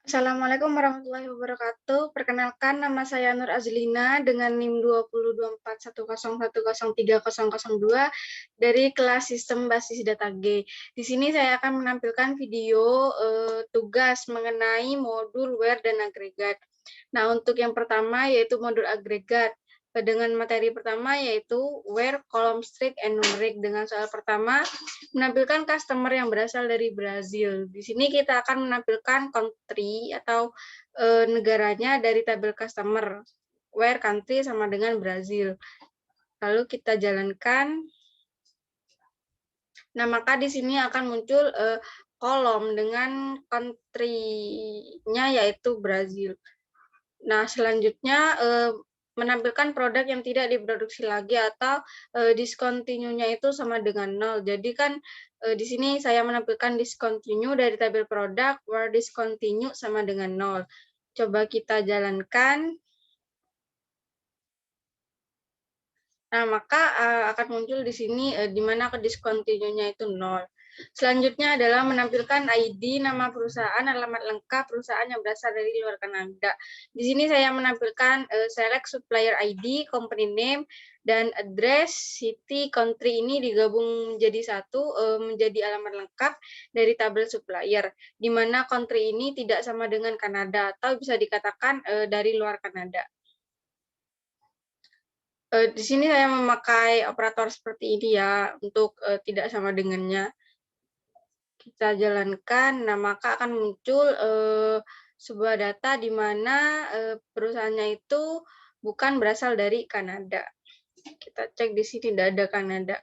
Assalamualaikum warahmatullahi wabarakatuh. Perkenalkan, nama saya Nur Azlina dengan NIM 202410103002 dari kelas Sistem Basis Data G. Di sini saya akan menampilkan video tugas mengenai modul where dan agregat. Nah, untuk yang pertama yaitu modul agregat. Dengan materi pertama yaitu where, column, string, and numeric. Dengan soal pertama, menampilkan customer yang berasal dari Brazil. Di sini kita akan menampilkan country atau negaranya dari tabel customer. Where country sama dengan Brazil. Lalu kita jalankan. Nah, maka di sini akan muncul kolom dengan country-nya yaitu Brazil. Nah, selanjutnya menampilkan produk yang tidak diproduksi lagi atau discontinue-nya itu sama dengan 0. Jadi kan di sini saya menampilkan discontinue dari tabel produk, where discontinue sama dengan 0. Coba kita jalankan. Nah, maka akan muncul di sini di mana discontinue-nya itu 0. Selanjutnya adalah menampilkan ID, nama perusahaan, alamat lengkap perusahaan yang berasal dari luar Kanada. Di sini saya menampilkan select supplier ID, company name, dan address, city, country ini digabung menjadi satu, menjadi alamat lengkap dari tabel supplier, di mana country ini tidak sama dengan Kanada, atau bisa dikatakan dari luar Kanada. Di sini saya memakai operator seperti ini ya, untuk tidak sama dengannya. Kita jalankan, nah maka akan muncul sebuah data di mana perusahaannya itu bukan berasal dari Kanada. Kita cek di sini tidak ada Kanada.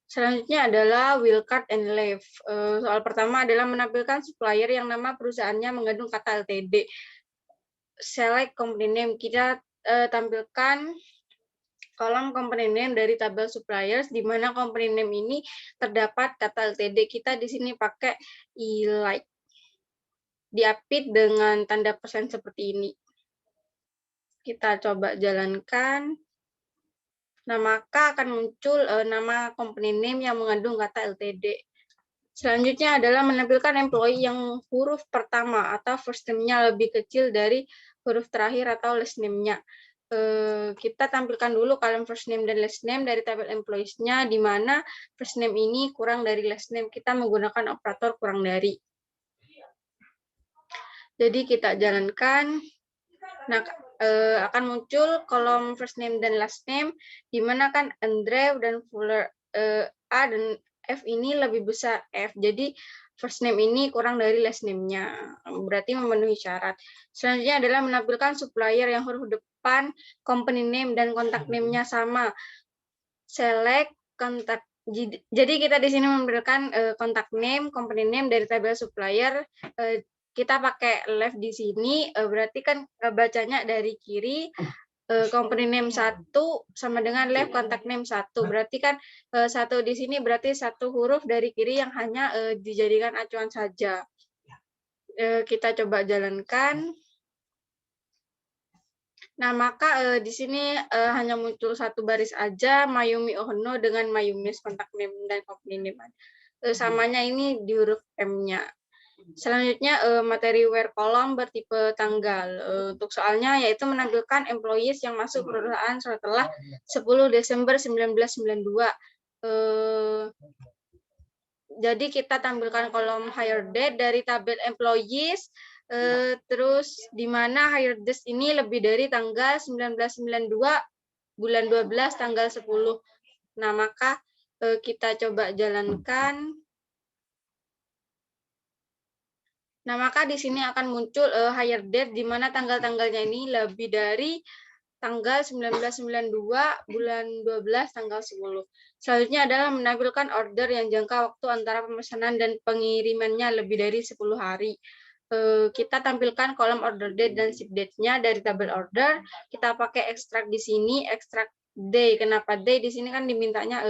Selanjutnya adalah wildcard and leave. Soal pertama adalah menampilkan supplier yang nama perusahaannya mengandung kata LTD. Select company name, kita tampilkan kolom company name dari tabel suppliers, di mana company name ini terdapat kata LTD. Kita di sini pakai e-like. Diapit dengan tanda persen seperti ini. Kita coba jalankan. Nah, maka akan muncul nama company name yang mengandung kata LTD. Selanjutnya adalah menampilkan employee yang huruf pertama atau first name-nya lebih kecil dari huruf terakhir atau last name-nya. Kita tampilkan dulu kolom first name dan last name dari tabel employees-nya, di mana first name ini kurang dari last name. Kita menggunakan operator kurang dari. Jadi kita jalankan. Nah, akan muncul kolom first name dan last name, di mana kan Andrew dan Fuller, A dan F ini lebih besar F. Jadi first name ini kurang dari last name-nya, berarti memenuhi syarat. Selanjutnya adalah menampilkan supplier yang huruf depan, company name, dan kontak name-nya sama. Select kontak. Jadi kita di sini menampilkan kontak name, company name dari tabel supplier. Kita pakai left di sini, berarti kan bacanya dari kiri. Company name 1 sama dengan left contact name 1. Berarti kan 1 di sini berarti 1 huruf dari kiri yang hanya dijadikan acuan saja. Kita coba jalankan. Nah, maka di sini hanya muncul 1 baris aja, Mayumi Ohno dengan Mayumi contact name dan company name. Samanya ini di huruf M-nya. Selanjutnya materi where column bertipe tanggal. Untuk soalnya yaitu menampilkan employees yang masuk perusahaan setelah 10 Desember 1992. Jadi kita tampilkan kolom hire date dari tabel employees, terus di mana hire date ini lebih dari tanggal 1992 bulan 12 tanggal 10. Nah, maka kita coba jalankan. Nah, maka di sini akan muncul hire date, di mana tanggal-tanggalnya ini lebih dari tanggal 1992 bulan 12 tanggal 10. Selanjutnya adalah menampilkan order yang jangka waktu antara pemesanan dan pengirimannya lebih dari 10 hari. Kita tampilkan kolom order date dan ship date-nya dari tabel order. Kita pakai ekstrak di sini, ekstrak day. Kenapa day? Di sini kan dimintanya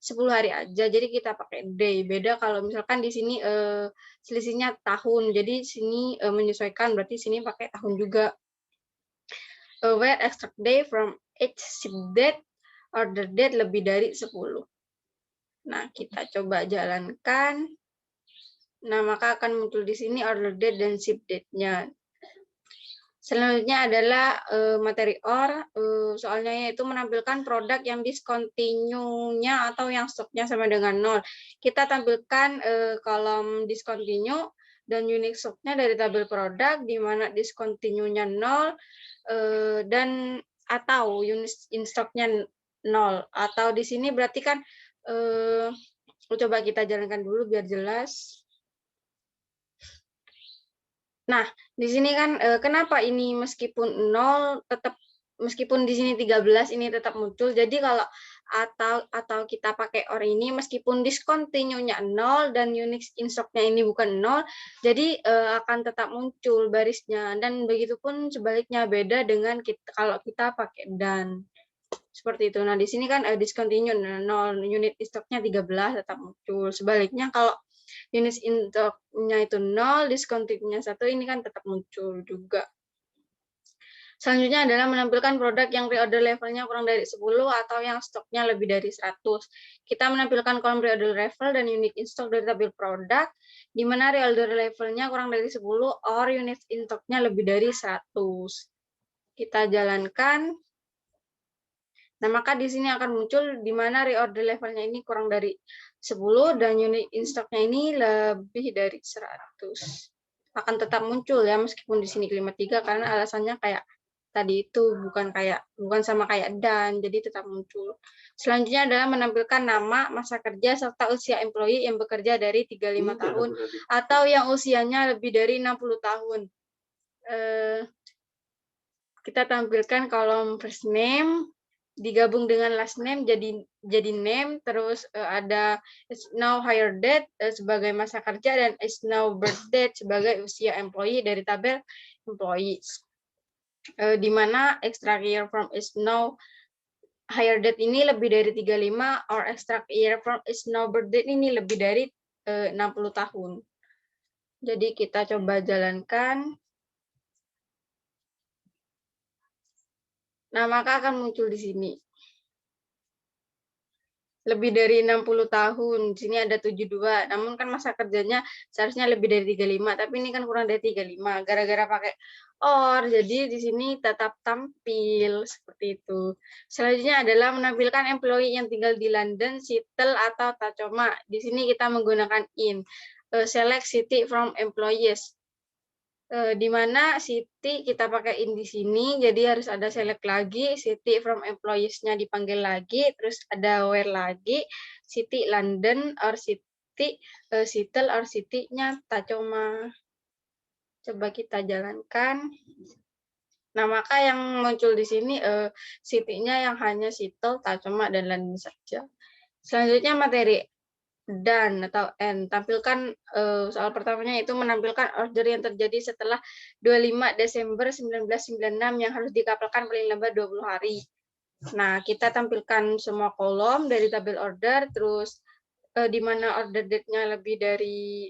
10 hari aja, jadi kita pakai day. Beda kalau misalkan di sini selisihnya tahun, jadi sini menyesuaikan, berarti sini pakai tahun juga. Where extract day from each ship date, order date lebih dari 10. Nah, kita coba jalankan. Nah, maka akan muncul di sini order date dan ship date-nya. Selanjutnya adalah materi OR, soalnya yaitu menampilkan produk yang discontinue-nya atau yang stoknya sama dengan 0. Kita tampilkan kolom discontinue dan unique stock-nya dari tabel produk, di mana discontinue-nya 0 dan atau unit in stock-nya 0. Atau di sini berarti kan, coba kita jalankan dulu biar jelas. Nah, di sini kan kenapa ini meskipun 0 tetap meskipun di sini 13 ini tetap muncul. Jadi kalau atau kita pakai OR ini meskipun discontinue-nya 0 dan unit in stock-nya ini bukan 0, jadi akan tetap muncul barisnya, dan begitupun sebaliknya, beda dengan kalau kita pakai dan. Seperti itu. Nah, di sini kan discontinue 0, unit in stock-nya 13 tetap muncul. Sebaliknya kalau unit in stock-nya itu 0, discontinue-nya 1, ini kan tetap muncul juga. Selanjutnya adalah menampilkan produk yang reorder levelnya kurang dari 10 atau yang stoknya lebih dari 100. Kita menampilkan kolom reorder level dan unit in stock dari tabel produk, di mana reorder levelnya kurang dari 10 or unit in stock-nya lebih dari 100. Kita jalankan. Nah, maka di sini akan muncul di mana reorder levelnya ini kurang dari 10 dan unit in stock-nya ini lebih dari 100. Akan tetap muncul ya, meskipun di sini kalimat 3, karena alasannya kayak tadi itu, bukan sama kayak dan, jadi tetap muncul. Selanjutnya adalah menampilkan nama, masa kerja, serta usia employee yang bekerja dari 35 tahun atau yang usianya lebih dari 60 tahun. Kita tampilkan kolom first name digabung dengan last name jadi name, terus ada is now hire date sebagai masa kerja dan is now birth date sebagai usia employee dari tabel employees. Di mana extract year from is now hire date ini lebih dari 35 or extract year from is now birth date ini lebih dari 60 tahun. Jadi kita coba jalankan. Nah, maka akan muncul di sini. Lebih dari 60 tahun. Di sini ada 72. Namun kan masa kerjanya seharusnya lebih dari 35, tapi ini kan kurang dari 35. Gara-gara pakai OR, jadi di sini tetap tampil seperti itu. Selanjutnya adalah menampilkan employee yang tinggal di London, Seattle, atau Tacoma. Di sini kita menggunakan in. Select city from employees. Di mana city kita pakai in di sini, jadi harus ada select lagi, city from employees-nya dipanggil lagi, terus ada where lagi, city London or city Seattle or city-nya Tacoma. Coba kita jalankan. Nah, maka yang muncul di sini city-nya yang hanya Seattle, Tacoma, dan London saja. Selanjutnya materi dan atau N. Tampilkan soal pertamanya itu menampilkan order yang terjadi setelah 25 Desember 1996 yang harus dikapalkan paling lambat 20 hari. Nah, kita tampilkan semua kolom dari tabel order, terus di mana order date-nya lebih dari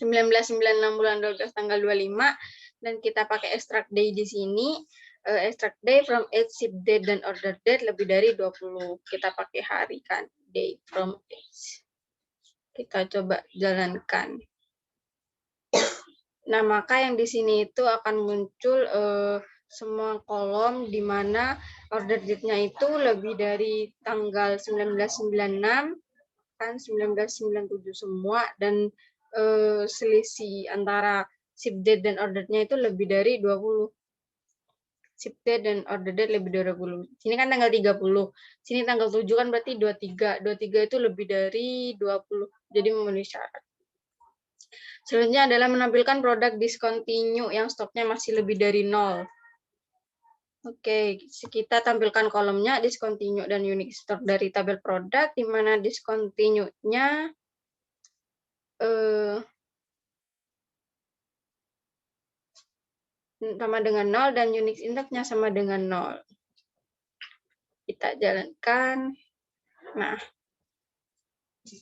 1996 bulan 12 tanggal 25, dan kita pakai extract day di sini. Extract day from age, ship date, dan order date lebih dari 20. Kita pakai hari kan, day from age. Kita coba jalankan. Nah, maka yang di sini itu akan muncul semua kolom di mana order date-nya itu lebih dari tanggal 1996, kan 1997 semua, dan selisih antara ship date dan order-nya itu lebih dari 20. Ship date dan order date lebih dari 20. Sini kan tanggal 30. Sini tanggal 7 kan berarti 23. 23 itu lebih dari 20. Jadi memenuhi syarat. Selanjutnya adalah menampilkan produk discontinue yang stoknya masih lebih dari 0. Oke, kita tampilkan kolomnya discontinue dan unique stock dari tabel produk, di mana discontinue-nya sama dengan 0 dan unique stock-nya sama dengan 0. Kita jalankan. Nah,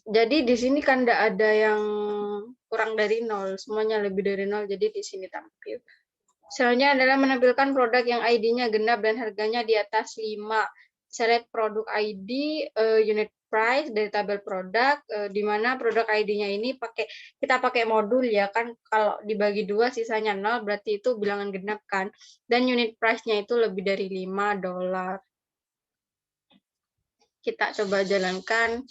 jadi di sini kan tidak ada yang kurang dari 0, semuanya lebih dari 0, jadi di sini tampil. Selanjutnya adalah menampilkan produk yang ID-nya genap dan harganya di atas 5. select produk ID, unit price dari tabel produk, di mana produk ID-nya ini kita pakai modul ya kan, kalau dibagi 2 sisanya 0 berarti itu bilangan genap kan, dan unit price-nya itu lebih dari $5. Kita coba jalankan.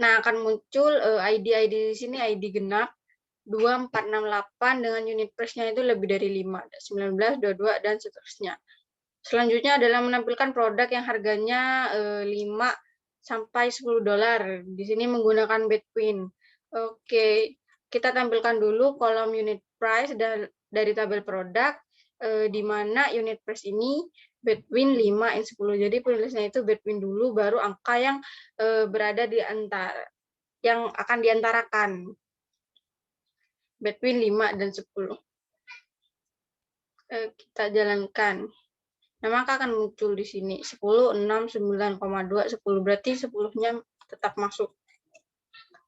Nah, akan muncul ID di sini ID genap 2468 dengan unit price-nya itu lebih dari 5, 19, 22 dan seterusnya. Selanjutnya adalah menampilkan produk yang harganya 5 sampai $10. Di sini menggunakan between. Oke, kita tampilkan dulu kolom unit price dari tabel produk, di mana unit price ini between 5 and 10. Jadi penulisnya itu between dulu, baru angka yang berada di antara, yang akan diantarakan. Between 5 dan 10. Kita jalankan. Nah, maka akan muncul di sini 10, 6, 9,2, 10. Berarti 10-nya tetap masuk.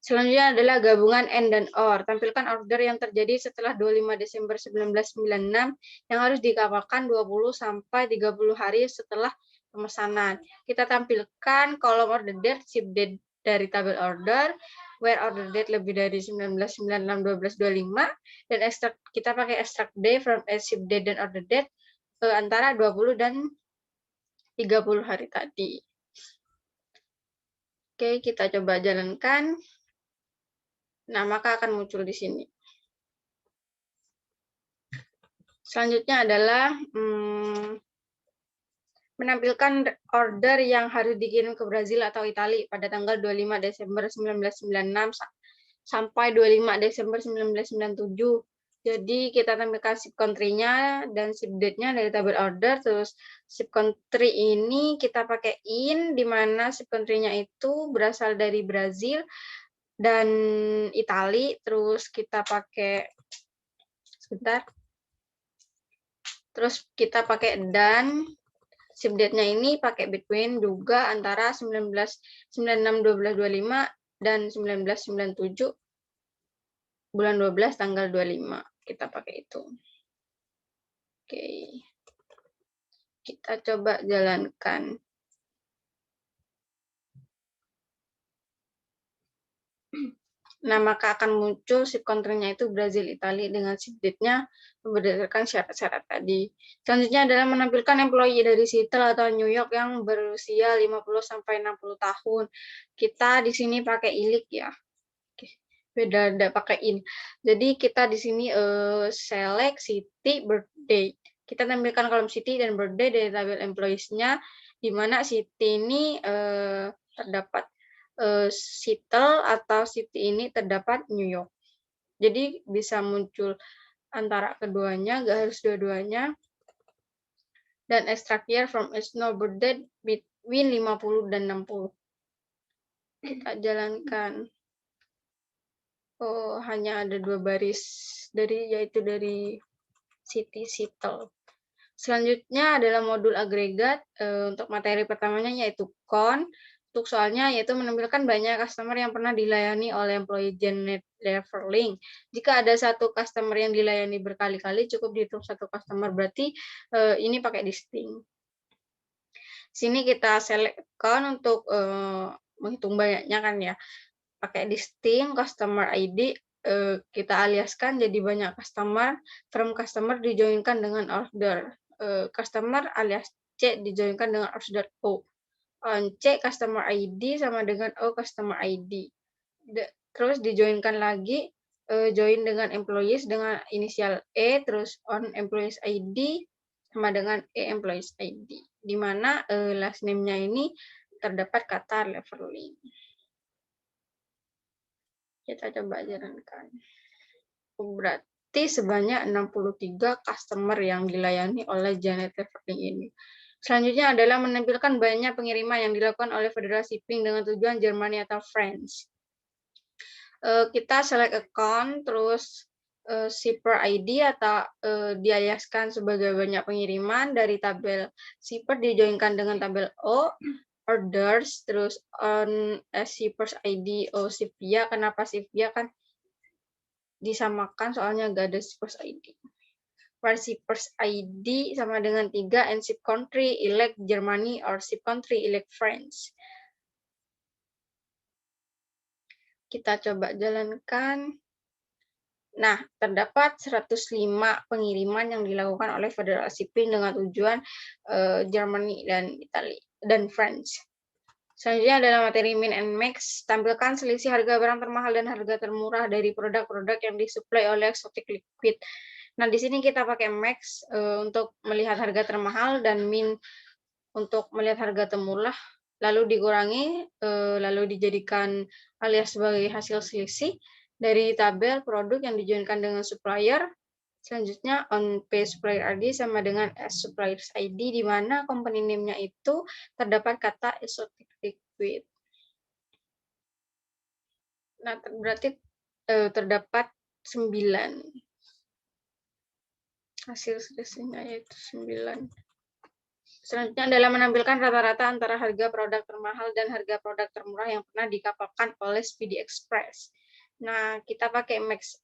Selanjutnya adalah gabungan AND dan OR. Tampilkan order yang terjadi setelah 25 Desember 1996 yang harus dikapalkan 20 sampai 30 hari setelah pemesanan. Kita tampilkan kolom order date, ship date dari tabel order, where order date lebih dari 1996-12-25, dan kita pakai extract day from ship date dan order date antara 20 dan 30 hari tadi. Oke, kita coba jalankan. Nah, maka akan muncul di sini. Selanjutnya adalah menampilkan order yang harus dikirim ke Brazil atau Italia pada tanggal 25 Desember 1996 sampai 25 Desember 1997. Jadi kita tampilkan ship country-nya dan ship date-nya dari tabel order. Terus ship country ini kita pakai in, di mana ship country-nya itu berasal dari Brazil dan Italia. Terus kita pakai, sebentar. Terus kita pakai dan ship date-nya ini pakai between juga antara 1996-12-25 dan 1997 bulan 12 tanggal 25. Kita pakai itu. Oke. Kita coba jalankan. Nah, maka akan muncul ship country-nya itu Brazil, Italia dengan ship date-nya berdasarkan syarat-syarat tadi. Selanjutnya adalah menampilkan employee dari Seattle atau New York yang berusia 50-60 tahun. Kita di sini pakai ilik ya. Beda pakai in. Jadi kita di sini select city, birthday. Kita tampilkan kolom city dan birthday dari tabel employees-nya, di mana city ini terdapat Seattle atau city ini terdapat New York. Jadi bisa muncul antara keduanya, nggak harus dua-duanya. Dan extract year from a snow birthday between 50 dan 60. Kita jalankan. Oh, hanya ada 2 baris yaitu dari city Seattle. Selanjutnya adalah modul agregat. Untuk materi pertamanya yaitu con. Untuk soalnya yaitu menampilkan banyak customer yang pernah dilayani oleh employee Janet Leverling. Jika ada satu customer yang dilayani berkali-kali, cukup dihitung satu customer, berarti ini pakai distinct. Sini kita select con untuk menghitung banyaknya kan ya. Pakai distinct customer ID, kita aliaskan jadi banyak customer, from customer dijoinkan dengan order, customer alias C dijoinkan dengan order O, on C customer ID sama dengan O customer ID, terus dijoinkan lagi, join dengan employees dengan inisial E, terus on employees ID sama dengan E employees ID, di mana last name-nya ini terdapat kata Leverling. Kita coba jalankan. Berarti sebanyak 63 customer yang dilayani oleh Janet Leverling ini. Selanjutnya adalah menampilkan banyak pengiriman yang dilakukan oleh Federal Shipping dengan tujuan Germany atau France. Kita select account, terus shipper ID atau dialiaskan sebagai banyak pengiriman dari tabel shipper dijoinkan dengan tabel O, orders, terus on shippers ID O Sivia. Kenapa Sivia? Kan disamakan soalnya nggak ada shippers ID. where shippers ID sama dengan 3, and ship country elect Germany or ship country elect France. Kita coba jalankan. Nah, terdapat 105 pengiriman yang dilakukan oleh Federal Shipping dengan tujuan Germany dan Italia dan France. Selanjutnya adalah materi min and max. Tampilkan selisih harga barang termahal dan harga termurah dari produk-produk yang disuplai oleh Exotic Liquid. Nah, di sini kita pakai max untuk melihat harga termahal dan min untuk melihat harga termurah, lalu dikurangi, lalu dijadikan alias sebagai hasil selisih dari tabel produk yang dijoinkan dengan supplier. Selanjutnya on pay supplier ID sama dengan as suppliers ID, di mana company name-nya itu terdapat kata Exotic Liquid. Nah, berarti terdapat 9. Hasil selisihnya yaitu 9. Selanjutnya adalah menampilkan rata-rata antara harga produk termahal dan harga produk termurah yang pernah dikapalkan oleh Speedy Express. Nah, kita pakai max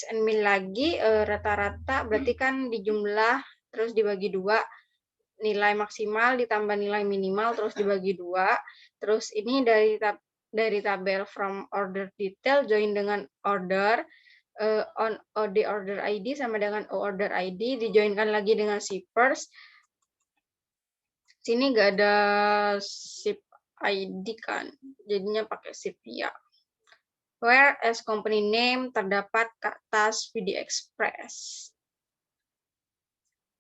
and min lagi, rata-rata berarti kan dijumlah terus dibagi 2, nilai maksimal ditambah nilai minimal terus dibagi 2. Terus ini dari tabel from order detail join dengan order, on OD order ID sama dengan O order ID, dijoinkan lagi dengan shippers. Sini nggak ada ship ID kan, jadinya pakai ship ya. Where as company name terdapat kata Speedy Express.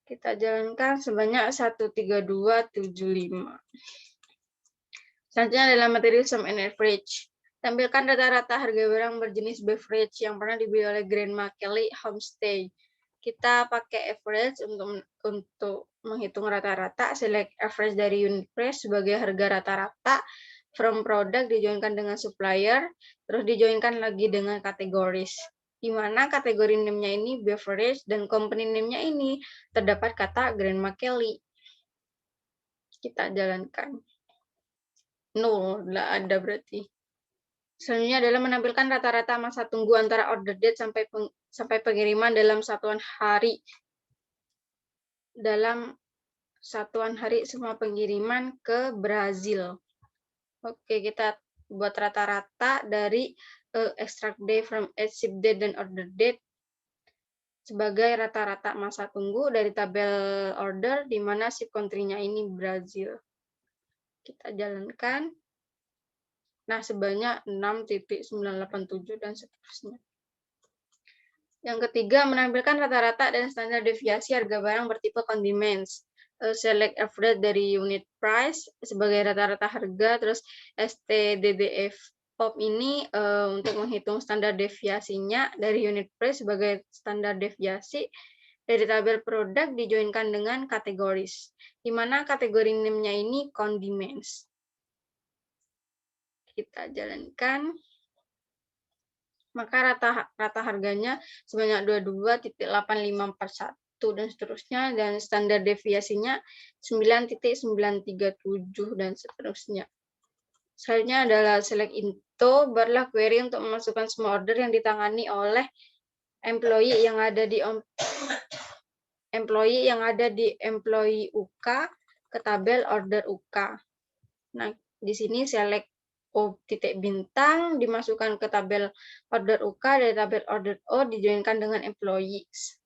Kita jalankan sebanyak 13275. Selanjutnya adalah materi sum and average. Tampilkan rata-rata harga barang berjenis beverage yang pernah dibeli oleh Grandma Kelly Homestay. Kita pakai average untuk menghitung rata-rata. Select average dari unit price sebagai harga rata-rata. From product dijoinkan dengan supplier, terus dijoinkan lagi dengan kategoris. Di mana kategori name-nya ini beverage dan company name-nya ini terdapat kata Grandma Kelly. Kita jalankan. 0, nggak ada berarti. Selanjutnya adalah menampilkan rata-rata masa tunggu antara order date sampai pengiriman dalam satuan hari. Dalam satuan hari semua pengiriman ke Brazil. Oke, kita buat rata-rata dari extract date from ship date dan order date sebagai rata-rata masa tunggu dari tabel order di mana ship country-nya ini Brazil. Kita jalankan. Nah, sebanyak 6.987 dan seterusnya. Yang ketiga, menampilkan rata-rata dan standar deviasi harga barang bertipe condiments. Select average dari unit price sebagai rata-rata harga, terus STDDF POP ini untuk menghitung standar deviasinya dari unit price sebagai standar deviasi dari tabel produk dijoinkan dengan kategoris, di mana kategori name-nya ini condiments. Kita jalankan. Maka rata harganya sebanyak 22.8541 dan seterusnya, dan standar deviasinya 9.937 dan seterusnya. Selanjutnya adalah select into, barulah query untuk memasukkan semua order yang ditangani oleh employee yang ada di employee UK ke tabel order UK. Nah, di sini select O titik bintang dimasukkan ke tabel order UK, dari tabel order O dijoinkan dengan employees,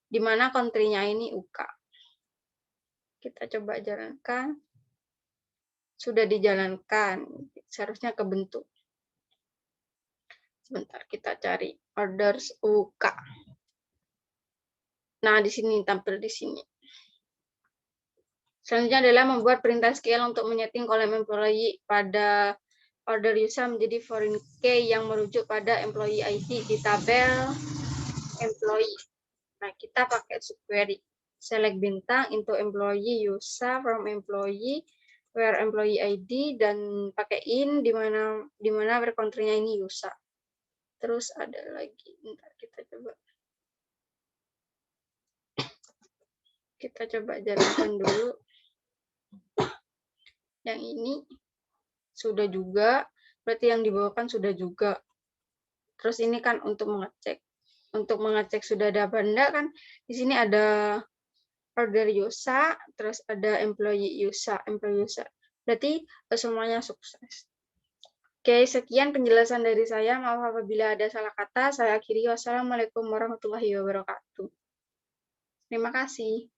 di mana country-nya ini UK. Kita coba jalankan. Sudah dijalankan, seharusnya kebentuk. Sebentar, kita cari orders UK. Nah, di sini tampil di sini. Selanjutnya adalah membuat perintah scale untuk menyeting kolom employee pada order user menjadi foreign key yang merujuk pada employee ID di tabel employee. Nah, kita pakai subquery. Select bintang into employee user from employee where employee ID, dan pakai in di mana country-nya ini user. Terus ada lagi, bentar kita coba. Kita coba jalankan dulu. Yang ini sudah juga, berarti yang dibawakan sudah juga. Terus ini kan untuk mengecek. untuk mengecek sudah ada apa enggak kan di sini ada order user, terus ada employee user. Berarti semuanya sukses. Oke, sekian penjelasan dari saya. Maaf apabila ada salah kata. Saya akhiri. Wassalamualaikum warahmatullahi wabarakatuh. Terima kasih.